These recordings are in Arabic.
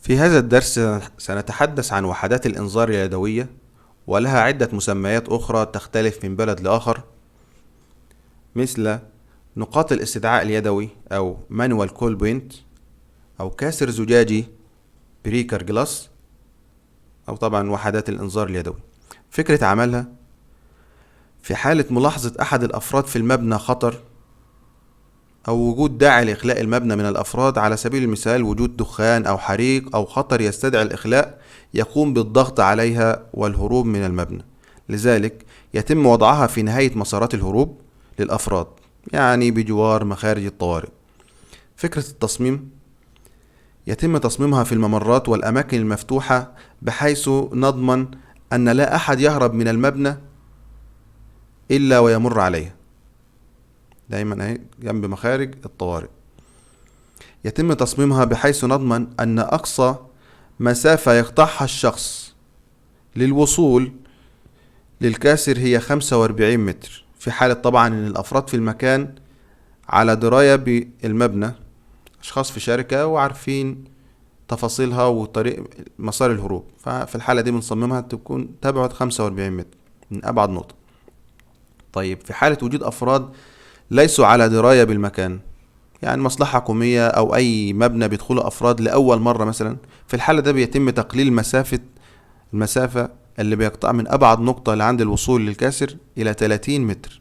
في هذا الدرس سنتحدث عن وحدات الإنذار اليدوية، ولها عدة مسميات أخرى تختلف من بلد لآخر، مثل نقاط الاستدعاء اليدوي أو مانوال كول بوينت، أو كاسر زجاجي بريكر جلاس، أو طبعا وحدات الإنذار اليدوي. فكرة عملها: في حالة ملاحظة أحد الأفراد في المبنى خطر أو وجود داعي لإخلاء المبنى من الأفراد، على سبيل المثال وجود دخان أو حريق أو خطر يستدعي الإخلاء، يقوم بالضغط عليها والهروب من المبنى. لذلك يتم وضعها في نهاية مسارات الهروب للأفراد، يعني بجوار مخارج الطوارئ. فكرة التصميم: يتم تصميمها في الممرات والأماكن المفتوحة بحيث نضمن أن لا أحد يهرب من المبنى إلا ويمر عليها، دايما جنب مخارج الطوارئ. يتم تصميمها بحيث نضمن أن أقصى مسافة يقطعها الشخص للوصول للكاسر هي 45 متر، في حالة طبعا أن الأفراد في المكان على دراية بالمبنى، أشخاص في شركة وعارفين تفاصيلها وطريق مسار الهروب، ففي الحالة دي بنصممها تكون تبعد 45 متر من أبعد نقطة. طيب، في حالة وجود أفراد ليسوا على دراية بالمكان، يعني مصلحة حكومية أو أي مبنى بيدخلوا أفراد لأول مرة مثلا، في الحالة ده بيتم تقليل المسافة اللي بيقطع من أبعد نقطة لعند الوصول للكاسر إلى 30 متر.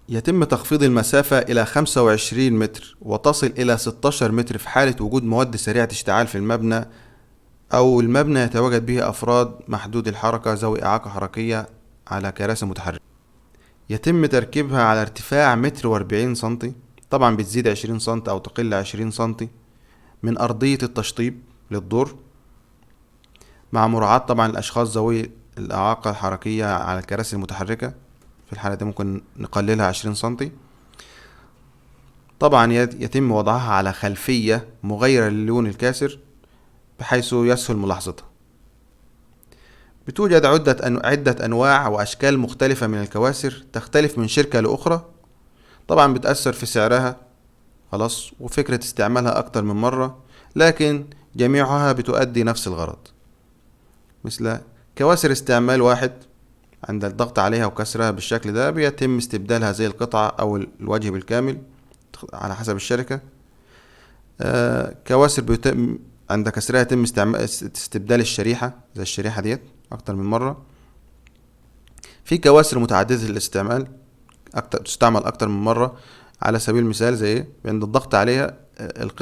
يتم تخفيض المسافة إلى 25 متر وتصل إلى 16 متر في حالة وجود مواد سريعة اشتعال في المبنى، أو المبنى يتواجد به أفراد محدود الحركة ذوي إعاقة حركية على كراسي متحركة. يتم تركيبها على ارتفاع 1.40 متر، طبعا بتزيد 20 سنتي أو تقل 20 سنتي من أرضية التشطيب للدور، مع مراعاة طبعا الأشخاص ذوي الإعاقة الحركية على الكراسي المتحركة، في الحالة دي ممكن نقللها 20 سنتي. طبعا يتم وضعها على خلفية مغايرة للون الكاسر بحيث يسهل ملاحظتها. بتوجد عدة أنواع وأشكال مختلفة من الكواسر، تختلف من شركة لأخرى، طبعا بتأثر في سعرها خلاص وفكرة استعمالها أكتر من مرة، لكن جميعها بتؤدي نفس الغرض. مثل كواسر استعمال واحد، عند الضغط عليها وكسرها بالشكل ده بيتم استبدال هذه القطعة أو الوجه بالكامل على حسب الشركة. كواسر بيتم عند كسرها يتم استبدال الشريحة، زي الشريحة ديت، أكتر من مرة. في كواسر متعددة الاستعمال، تستعمل أكتر من مرة، على سبيل المثال زي عند الضغط عليها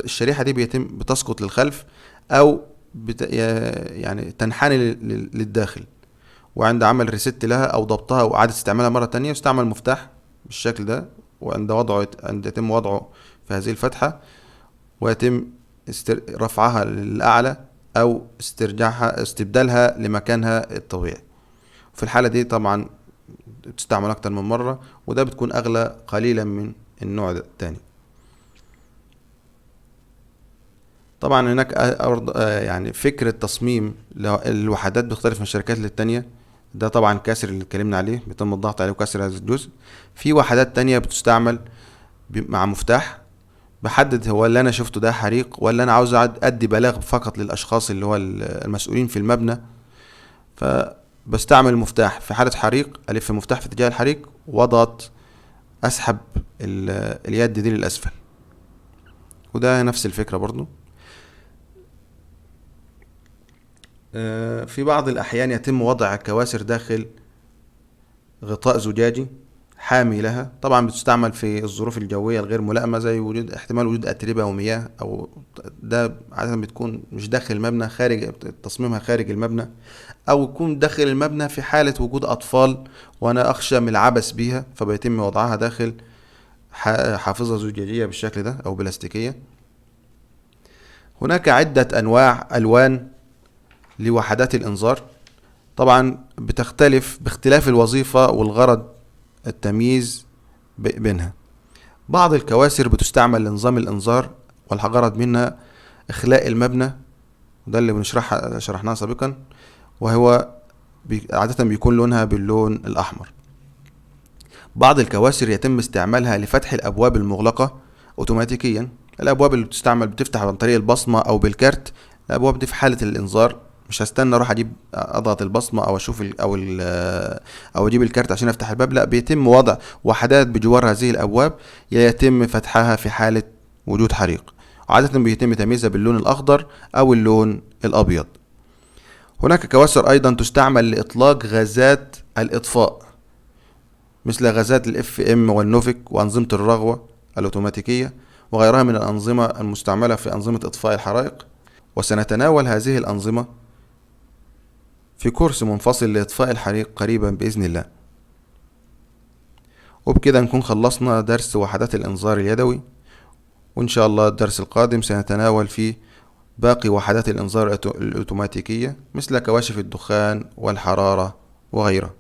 الشريحة دي بتسقط للخلف أو يعني تنحني للداخل، وعند عمل ريست لها أو ضبطها وإعادة استعمالها مرة تانية يستعمل مفتاح بالشكل ده، عند يتم وضعه في هذه الفتحة ويتم رفعها للأعلى أو استبدالها لمكانها الطبيعي. في الحالة دي طبعا تستعمل أكتر من مرة، وده بتكون أغلى قليلا من النوع التاني. طبعا هناك يعني فكرة تصميم الوحدات بتختلف من شركات للتانية. ده طبعا كاسر اللي اتكلمنا عليه بيتم الضغط عليه وكسر هذا الجزء. في وحدات تانية بتستعمل مع مفتاح بحدد هو اللي انا شفته ده حريق ولا انا عاوز ادي بلاغ فقط للاشخاص اللي هو المسؤولين في المبنى، فبستعمل مفتاح في حالة حريق، الف مفتاح في اتجاه الحريق واضغط اسحب اليد دي للاسفل، وده نفس الفكرة برضو. في بعض الأحيان يتم وضع الكواسر داخل غطاء زجاجي حامي لها، طبعا بتستعمل في الظروف الجوية الغير ملائمة، زي احتمال وجود أتربة ومياه، أو ده عادة بتكون مش داخل المبنى، خارج تصميمها خارج المبنى، أو يكون داخل المبنى في حالة وجود أطفال وأنا أخشى من العبث بيها، فبيتم وضعها داخل حافظة زجاجية بالشكل ده أو بلاستيكية. هناك عدة أنواع ألوان لوحدات الإنذار، طبعا بتختلف باختلاف الوظيفة والغرض، التمييز بينها. بعض الكواسر بتستعمل لنظام الإنذار والغرض منها إخلاء المبنى، وده اللي شرحناه سابقا، وهو عادة بيكون لونها باللون الأحمر. بعض الكواسر يتم استعمالها لفتح الأبواب المغلقة أوتوماتيكيا، الأبواب اللي بتستعمل بتفتح عن طريق البصمة أو بالكارت الأبواب دي في حالة الإنذار مش هستنى أروح أجيب أضغط البصمة أو أشوف أو أجيب الكارت عشان أفتح الباب. لا، بيتم وضع وحدات بجوار هذه الأبواب يتم فتحها في حالة وجود حريق، وعادة بيتم تمييزها باللون الأخضر أو اللون الأبيض. هناك كواسر أيضا تستعمل لإطلاق غازات الإطفاء مثل غازات الاف ام والنوفيك وأنظمة الرغوة الأوتوماتيكية وغيرها من الأنظمة المستعملة في أنظمة إطفاء الحرائق، وسنتناول هذه الأنظمة في كورس منفصل لإطفاء الحريق قريبا بإذن الله. وبكده نكون خلصنا درس وحدات الإنذار اليدوي، وإن شاء الله الدرس القادم سنتناول فيه باقي وحدات الإنذار الأوتوماتيكية مثل كواشف الدخان والحرارة وغيرها.